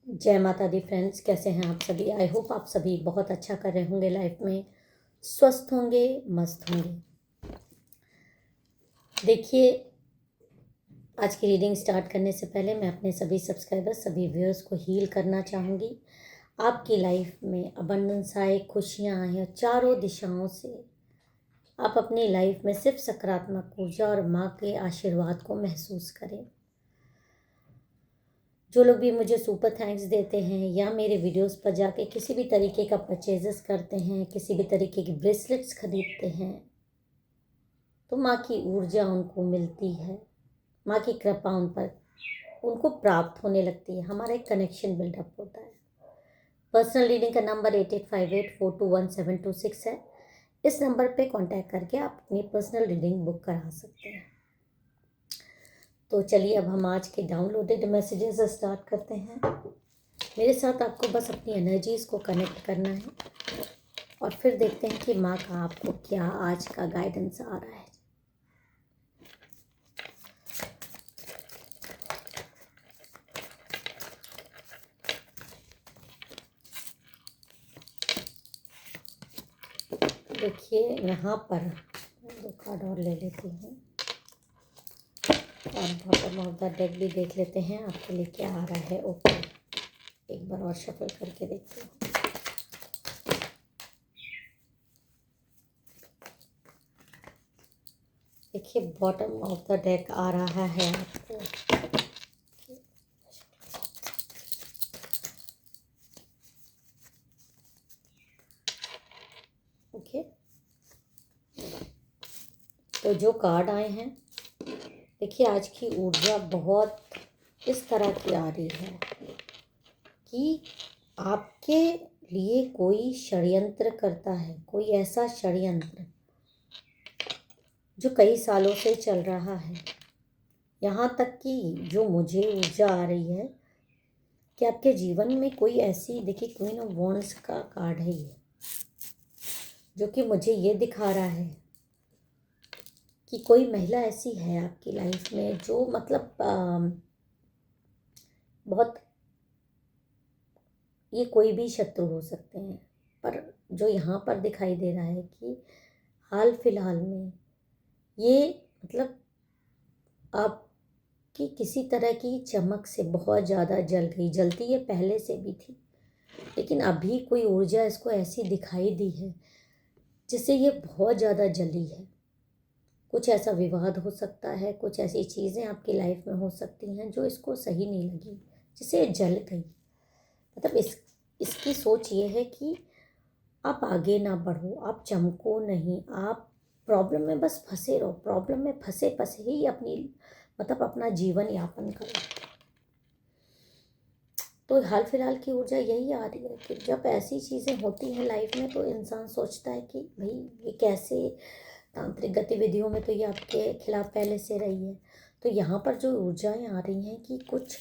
जय माता दी फ्रेंड्स, कैसे हैं आप सभी। आई होप आप सभी बहुत अच्छा कर रहे होंगे, लाइफ में स्वस्थ होंगे, मस्त होंगे। देखिए, आज की रीडिंग स्टार्ट करने से पहले मैं अपने सभी सब्सक्राइबर्स, सभी व्यूअर्स को हील करना चाहूँगी। आपकी लाइफ में अबंडेंस आए, खुशियाँ आए और चारों दिशाओं से आप अपनी लाइफ में सिर्फ सकारात्मक ऊर्जा और माँ के आशीर्वाद को महसूस करें। जो लोग भी मुझे सुपर थैंक्स देते हैं या मेरे वीडियोस पर जाके किसी भी तरीके का परचेजेस करते हैं, किसी भी तरीके की ब्रेसलेट्स खरीदते हैं, तो माँ की ऊर्जा उनको मिलती है, माँ की कृपा उन पर उनको प्राप्त होने लगती है। हमारा एक कनेक्शन बिल्डअप होता है। पर्सनल रीडिंग का नंबर 8858421726 है। इस नंबर पे कांटेक्ट करके आप अपनी पर्सनल रीडिंग बुक करा सकते हैं। तो चलिए, अब हम आज के डाउनलोडेड मैसेजेस स्टार्ट करते हैं। मेरे साथ आपको बस अपनी एनर्जीज़ को कनेक्ट करना है और फिर देखते हैं कि माँ का आपको क्या आज का गाइडेंस आ रहा है। देखिए, यहाँ पर 2 कार्ड और ले लेती हूँ और बॉटम ऑफ द डेक भी देख लेते हैं आपके लिए क्या आ रहा है। ओके, एक बार और शफल करके देखते हैं। देखिए, बॉटम ऑफ द डेक आ रहा है आपको ओके। तो जो कार्ड आए हैं, देखिए, आज की ऊर्जा बहुत इस तरह की आ रही है कि आपके लिए कोई षड्यंत्र करता है, कोई ऐसा षड्यंत्र जो कई सालों से चल रहा है। यहाँ तक कि जो मुझे ऊर्जा आ रही है कि आपके जीवन में कोई ऐसी, देखिए, क्वीन ऑफ वॉन्ड्स का कार्ड है ये, जो कि मुझे ये दिखा रहा है कि कोई महिला ऐसी है आपकी लाइफ में जो मतलब बहुत, ये कोई भी शत्रु हो सकते हैं, पर जो यहाँ पर दिखाई दे रहा है कि हाल फिलहाल में ये मतलब आपकी किसी तरह की चमक से बहुत ज़्यादा जल गई। जलती ये पहले से भी थी, लेकिन अभी कोई ऊर्जा इसको ऐसी दिखाई दी है जिससे ये बहुत ज़्यादा जली है। कुछ ऐसा विवाद हो सकता है, कुछ ऐसी चीज़ें आपकी लाइफ में हो सकती हैं जो इसको सही नहीं लगी, जिससे ये जल गई। मतलब इसकी सोच ये है कि आप आगे ना बढ़ो, आप चमको नहीं, आप प्रॉब्लम में बस फंसे रहो, प्रॉब्लम में फंसे फंसे ही अपनी मतलब अपना जीवन यापन करो। तो हाल फिलहाल की ऊर्जा यही आ रही है कि जब ऐसी चीज़ें होती हैं लाइफ में तो इंसान सोचता है कि भाई ये कैसे, तांत्रिक गतिविधियों में तो ये आपके खिलाफ पहले से रही है। तो यहाँ पर जो ऊर्जाएं आ रही हैं कि कुछ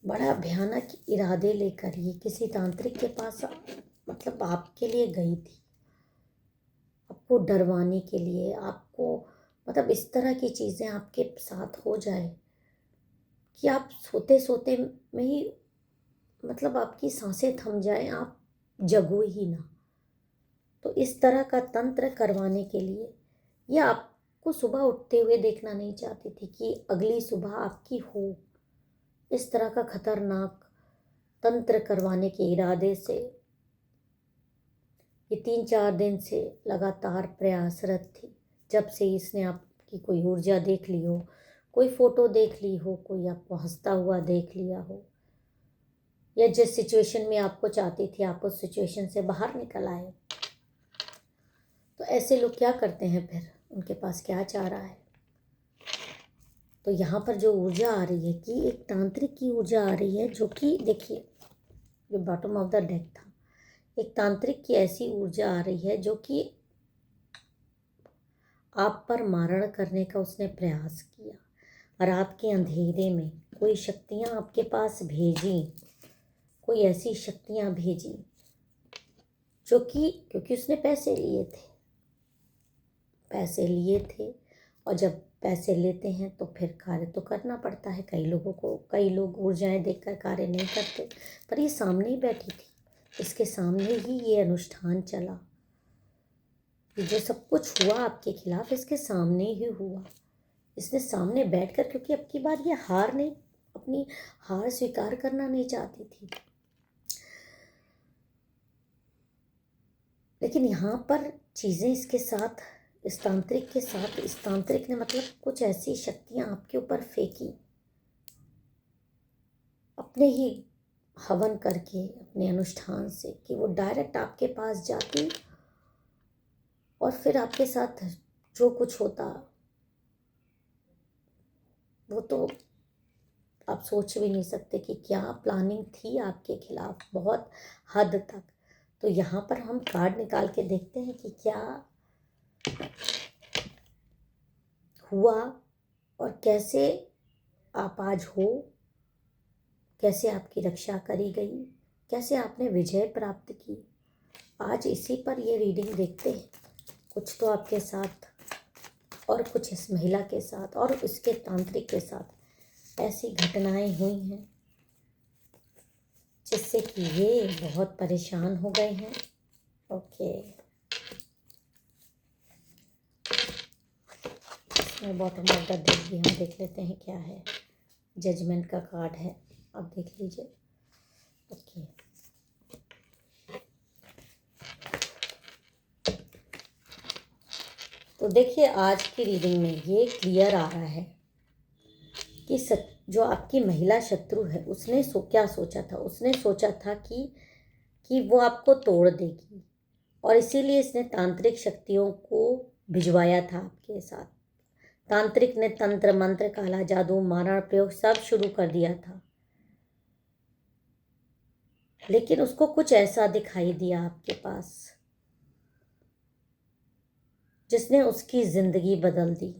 बड़ा भयानक इरादे लेकर ये किसी तांत्रिक के पास मतलब आपके लिए गई थी, आपको डरवाने के लिए, आपको मतलब इस तरह की चीज़ें आपके साथ हो जाए कि आप सोते सोते में ही मतलब आपकी सांसें थम जाएं, आप जगो ही ना। तो इस तरह का तंत्र करवाने के लिए ये आपको सुबह उठते हुए देखना नहीं चाहती थी कि अगली सुबह आपकी हो। इस तरह का खतरनाक तंत्र करवाने के इरादे से ये 3-4 दिन से लगातार प्रयासरत थी। जब से इसने आपकी कोई ऊर्जा देख ली हो, कोई फोटो देख ली हो, कोई आपको हंसता हुआ देख लिया हो, या जिस सिचुएशन में आपको चाहती थी आप उस सिचुएशन से बाहर निकल आए, तो ऐसे लोग क्या करते हैं फिर, उनके पास क्या चाह रहा है। तो यहाँ पर जो ऊर्जा आ रही है कि एक तांत्रिक की ऊर्जा आ रही है, जो कि देखिए, जो बॉटम ऑफ द डेक था, एक तांत्रिक की ऐसी ऊर्जा आ रही है जो कि आप पर मारण करने का उसने प्रयास किया। रात के अंधेरे में कोई शक्तियाँ आपके पास भेजी, कोई ऐसी शक्तियाँ भेजी जो कि, क्योंकि उसने पैसे लिए थे और जब पैसे लेते हैं तो फिर कार्य तो करना पड़ता है। कई लोग ऊर्जाएं देखकर कार्य नहीं करते, पर ये सामने ही बैठी थी, इसके सामने ही ये अनुष्ठान चला। ये जो सब कुछ हुआ आपके खिलाफ इसके सामने ही हुआ। इसने सामने बैठकर, क्योंकि अब की बार ये अपनी हार स्वीकार करना नहीं चाहती थी, लेकिन यहाँ पर चीज़ें इसके साथ, इस तांत्रिक ने मतलब कुछ ऐसी शक्तियाँ आपके ऊपर फेंकी, अपने ही हवन करके, अपने अनुष्ठान से, कि वो डायरेक्ट आपके पास जाती और फिर आपके साथ जो कुछ होता वो तो आप सोच भी नहीं सकते कि क्या प्लानिंग थी आपके खिलाफ, बहुत हद तक। तो यहाँ पर हम कार्ड निकाल के देखते हैं कि क्या हुआ और कैसे आप आज हो, कैसे आपकी रक्षा करी गई, कैसे आपने विजय प्राप्त की। आज इसी पर ये रीडिंग देखते हैं। कुछ तो आपके साथ और कुछ इस महिला के साथ और इसके तांत्रिक के साथ ऐसी घटनाएं हुई हैं जिससे कि ये बहुत परेशान हो गए हैं। ओके, इसमें बॉटम ऑफ द डेक भी हम देख लेते हैं क्या है। जजमेंट का कार्ड है, आप देख लीजिए। ओके, तो देखिए आज की रीडिंग में ये क्लियर आ रहा है कि जो आपकी महिला शत्रु है उसने क्या सोचा था। उसने सोचा था कि वो आपको तोड़ देगी, और इसीलिए इसने तांत्रिक शक्तियों को भिजवाया था आपके साथ। तांत्रिक ने तंत्र मंत्र, काला जादू, मारण प्रयोग सब शुरू कर दिया था, लेकिन उसको कुछ ऐसा दिखाई दिया आपके पास जिसने उसकी जिंदगी बदल दी।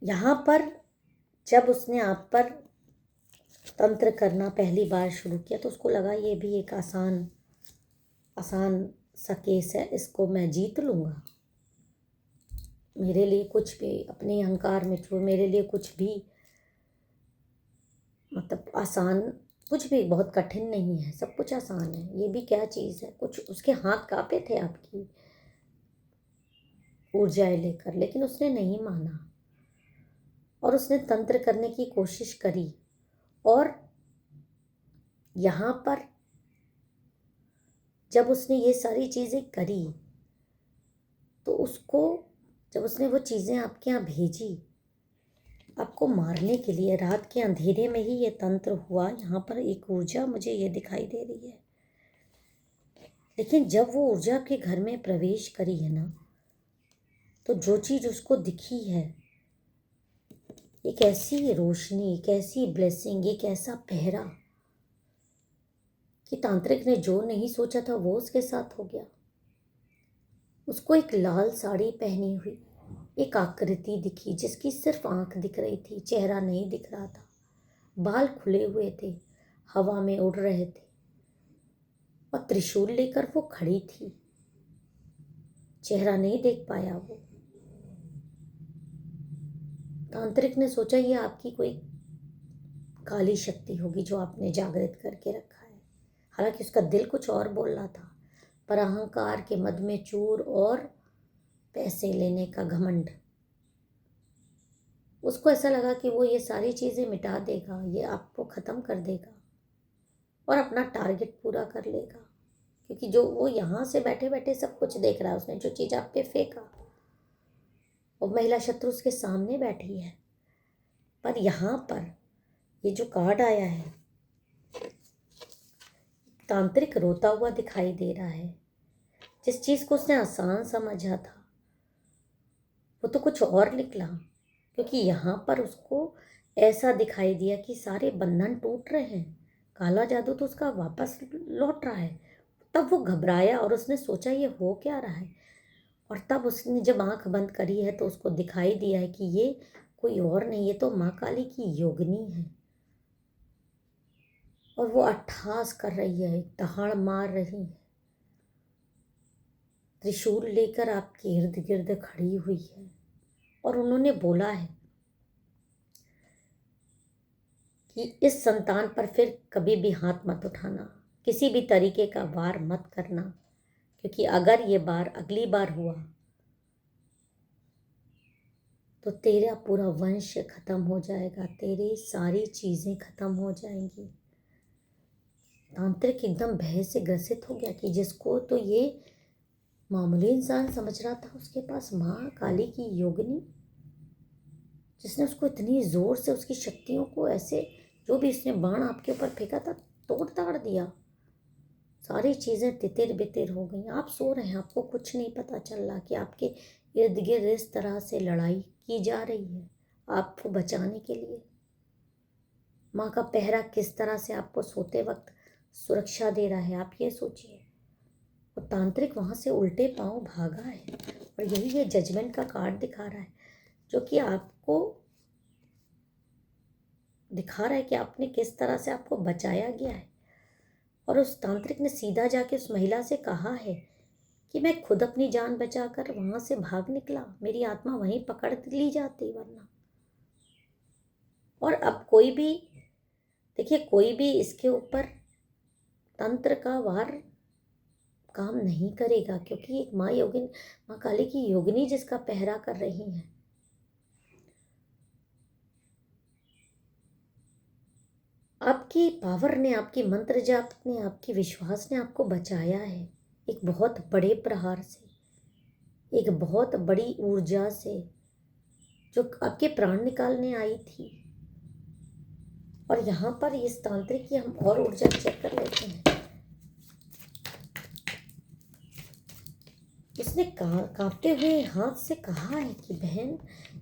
यहाँ पर जब उसने आप पर तंत्र करना पहली बार शुरू किया तो उसको लगा ये भी एक आसान सा केस है, इसको मैं जीत लूँगा। मेरे लिए कुछ भी, अपने अहंकार में छोड़, मेरे लिए कुछ भी मतलब आसान, कुछ भी बहुत कठिन नहीं है, सब कुछ आसान है। ये भी क्या चीज़ है। कुछ उसके हाथ कांपे थे आपकी ऊर्जाएं लेकर, लेकिन उसने नहीं माना और उसने तंत्र करने की कोशिश करी। और यहाँ पर जब उसने ये सारी चीज़ें करी तो उसको, जब उसने वो चीज़ें आपके यहाँ भेजी आपको मारने के लिए, रात के अंधेरे में ही ये तंत्र हुआ। यहाँ पर एक ऊर्जा मुझे ये दिखाई दे रही है, लेकिन जब वो ऊर्जा के घर में प्रवेश करी है ना, तो जो चीज़ उसको दिखी है, एक ऐसी रोशनी, एक ऐसी ब्लेसिंग, एक ऐसा पहरा कि तांत्रिक ने जो नहीं सोचा था वो उसके साथ हो गया। उसको एक लाल साड़ी पहनी हुई एक आकृति दिखी जिसकी सिर्फ आंख दिख रही थी, चेहरा नहीं दिख रहा था। बाल खुले हुए थे, हवा में उड़ रहे थे, और त्रिशूल लेकर वो खड़ी थी। चेहरा नहीं देख पाया वो। तांत्रिक ने सोचा ये आपकी कोई काली शक्ति होगी जो आपने जागृत करके रखा है। हालांकि उसका दिल कुछ और बोल रहा था, पर अहंकार के मद में चूर और पैसे लेने का घमंड, उसको ऐसा लगा कि वो ये सारी चीज़ें मिटा देगा, ये आपको ख़त्म कर देगा और अपना टारगेट पूरा कर लेगा। क्योंकि जो वो यहाँ से बैठे बैठे सब कुछ देख रहा है, उसने जो चीज़ आप पे फेंका, और महिला शत्रु उसके सामने बैठी है। पर यहाँ पर ये जो कार्ड आया है, तांत्रिक रोता हुआ दिखाई दे रहा है। जिस चीज़ को उसने आसान समझा था वो तो कुछ और निकला, क्योंकि यहाँ पर उसको ऐसा दिखाई दिया कि सारे बंधन टूट रहे हैं, काला जादू तो उसका वापस लौट रहा है। तब वो घबराया और उसने सोचा ये हो क्या रहा है, और तब उसने जब आंख बंद करी है तो उसको दिखाई दिया है कि ये कोई और नहीं, ये तो माँ काली की योगिनी है। और वो अट्टहास कर रही है, दहाड़ मार रही है, त्रिशूल लेकर आपके इर्द गिर्द खड़ी हुई है। और उन्होंने बोला है कि इस संतान पर फिर कभी भी हाथ मत उठाना, किसी भी तरीके का वार मत करना, क्योंकि अगर ये बार अगली बार हुआ तो तेरा पूरा वंश खत्म हो जाएगा, तेरी सारी चीज़ें खत्म हो जाएंगी। तांत्रिक एकदम भय से ग्रसित हो गया कि जिसको तो ये मामूली इंसान समझ रहा था, उसके पास माँ काली की योगिनी, जिसने उसको इतनी जोर से उसकी शक्तियों को ऐसे, जो भी इसने बाण आपके ऊपर फेंका था, तोड़ ताड़ दिया। सारी चीज़ें तितिर बितिर हो गई। आप सो रहे हैं, आपको कुछ नहीं पता चल रहा कि आपके इर्द गिर्द इस तरह से लड़ाई की जा रही है आपको बचाने के लिए। माँ का पहरा किस तरह से आपको सोते वक्त सुरक्षा दे रहा है, आप ये सोचिए। और तांत्रिक वहाँ से उल्टे पांव भागा है, और यही ये जजमेंट का कार्ड दिखा रहा है, जो कि आपको दिखा रहा है कि आपने किस तरह से आपको बचाया गया है। और उस तांत्रिक ने सीधा जाके उस महिला से कहा है कि मैं खुद अपनी जान बचाकर वहाँ से भाग निकला, मेरी आत्मा वहीं पकड़ ली जाती वरना। और अब कोई भी, देखिए, कोई भी इसके ऊपर तंत्र का वार काम नहीं करेगा, क्योंकि एक माँ योगिनी, माँ काली की योगिनी जिसका पहरा कर रही है। आपकी पावर ने, आपकी मंत्र जाप ने, आपकी विश्वास ने आपको बचाया है एक बहुत बड़े प्रहार से, एक बहुत बड़ी ऊर्जा से जो आपके प्राण निकालने आई थी। और यहाँ पर इस तांत्रिक की हम और ऊर्जा चेक कर लेते हैं। उसने कांपते हुए हाथ से कहा है कि बहन,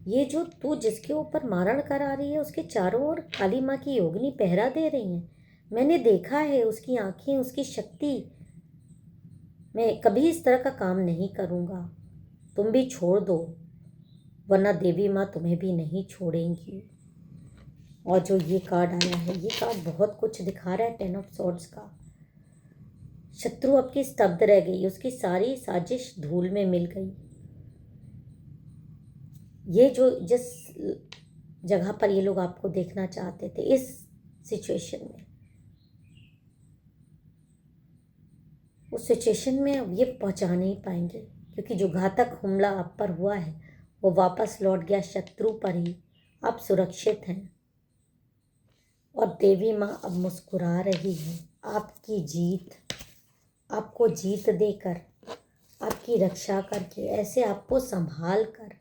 ये जो तू जिसके ऊपर मारण करा रही है, उसके चारों ओर काली माँ की योगिनी पहरा दे रही हैं। मैंने देखा है उसकी आंखें, उसकी शक्ति। मैं कभी इस तरह का काम नहीं करूँगा, तुम भी छोड़ दो, वरना देवी माँ तुम्हें भी नहीं छोड़ेंगी। और जो ये कार्ड आया है, ये कार्ड बहुत कुछ दिखा रहा है, 10 ऑफ सॉर्ड्स का। शत्रु आपकी स्तब्ध रह गई, उसकी सारी साजिश धूल में मिल गई। ये जो जिस जगह पर ये लोग आपको देखना चाहते थे, इस सिचुएशन में, उस सिचुएशन में अब ये पहुंचा नहीं पाएंगे, क्योंकि जो घातक हमला आप पर हुआ है वो वापस लौट गया शत्रु पर ही। आप सुरक्षित हैं और देवी माँ अब मुस्कुरा रही है आपकी जीत, आपको जीत देकर, आपकी रक्षा करके, ऐसे आपको संभाल कर।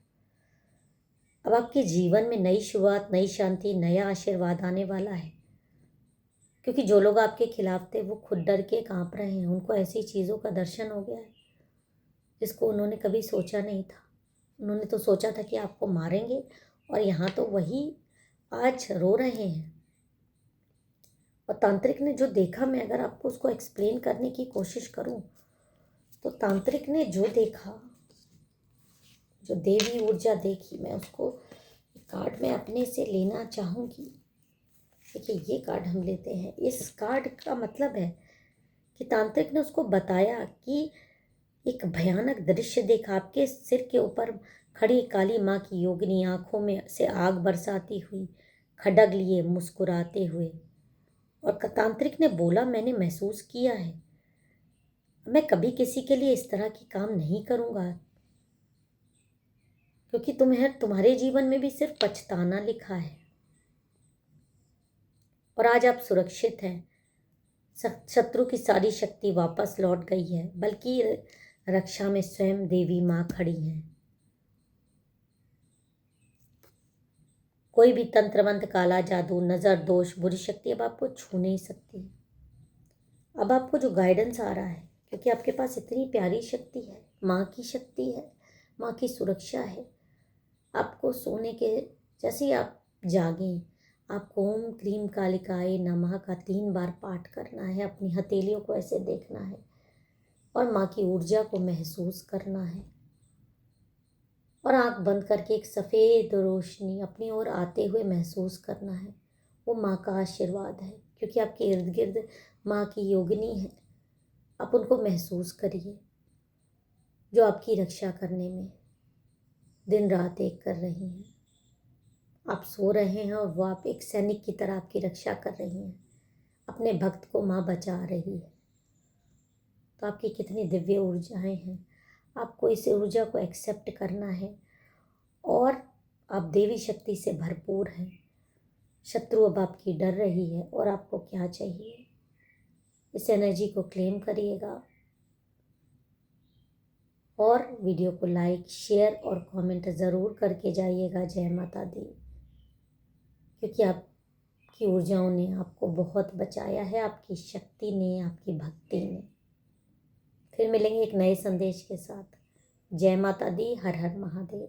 अब आपके जीवन में नई शुरुआत, नई शांति, नया आशीर्वाद आने वाला है, क्योंकि जो लोग आपके खिलाफ थे वो खुद डर के कांप रहे हैं। उनको ऐसी चीज़ों का दर्शन हो गया है जिसको उन्होंने कभी सोचा नहीं था। उन्होंने तो सोचा था कि आपको मारेंगे, और यहाँ तो वही आज रो रहे हैं। और तांत्रिक ने जो देखा, मैं अगर आपको उसको एक्सप्लेन करने की कोशिश करूँ, तो तांत्रिक ने जो देखा, जो देवी ऊर्जा देखी, मैं उसको कार्ड में अपने से लेना चाहूँगी। देखिए, ये कार्ड हम लेते हैं। इस कार्ड का मतलब है कि तांत्रिक ने उसको बताया कि एक भयानक दृश्य देखा, आपके सिर के ऊपर खड़ी काली माँ की योगिनी आंखों में से आग बरसाती हुई, खड्ग लिए मुस्कुराते हुए। और तांत्रिक ने बोला, मैंने महसूस किया है, मैं कभी किसी के लिए इस तरह की काम नहीं करूँगा, क्योंकि तुम्हारे जीवन में भी सिर्फ पछताना लिखा है। और आज आप सुरक्षित हैं, शत्रु की सारी शक्ति वापस लौट गई है, बल्कि रक्षा में स्वयं देवी माँ खड़ी हैं। कोई भी तंत्र मंत्र, काला जादू, नज़र, दोष, बुरी शक्ति अब आपको छू नहीं सकती। अब आपको जो गाइडेंस आ रहा है, क्योंकि आपके पास इतनी प्यारी शक्ति है, माँ की शक्ति है, माँ की सुरक्षा है। आपको सोने के जैसे ही आप जागें, आपको ओम क्लीम कालिकाय नमः का 3 बार पाठ करना है, अपनी हथेलियों को ऐसे देखना है और माँ की ऊर्जा को महसूस करना है। और आंख बंद करके एक सफ़ेद रोशनी अपनी ओर आते हुए महसूस करना है। वो माँ का आशीर्वाद है, क्योंकि आपके इर्द गिर्द माँ की योगिनी है। आप उनको महसूस करिए, जो आपकी रक्षा करने में दिन रात एक कर रही हैं। आप सो रहे हैं और वो आप एक सैनिक की तरह आपकी रक्षा कर रही हैं। अपने भक्त को माँ बचा रही है। तो आपकी कितनी दिव्य ऊर्जाएं हैं। आपको इस ऊर्जा को एक्सेप्ट करना है और आप देवी शक्ति से भरपूर हैं। शत्रु अब आपकी डर रही है और आपको क्या चाहिए, इस एनर्जी को क्लेम करिएगा और वीडियो को लाइक, शेयर और कमेंट ज़रूर करके जाइएगा। जय माता दी। क्योंकि आपकी ऊर्जाओं ने आपको बहुत बचाया है, आपकी शक्ति ने, आपकी भक्ति ने। फिर मिलेंगे एक नए संदेश के साथ। जय माता दी। हर हर महादेव।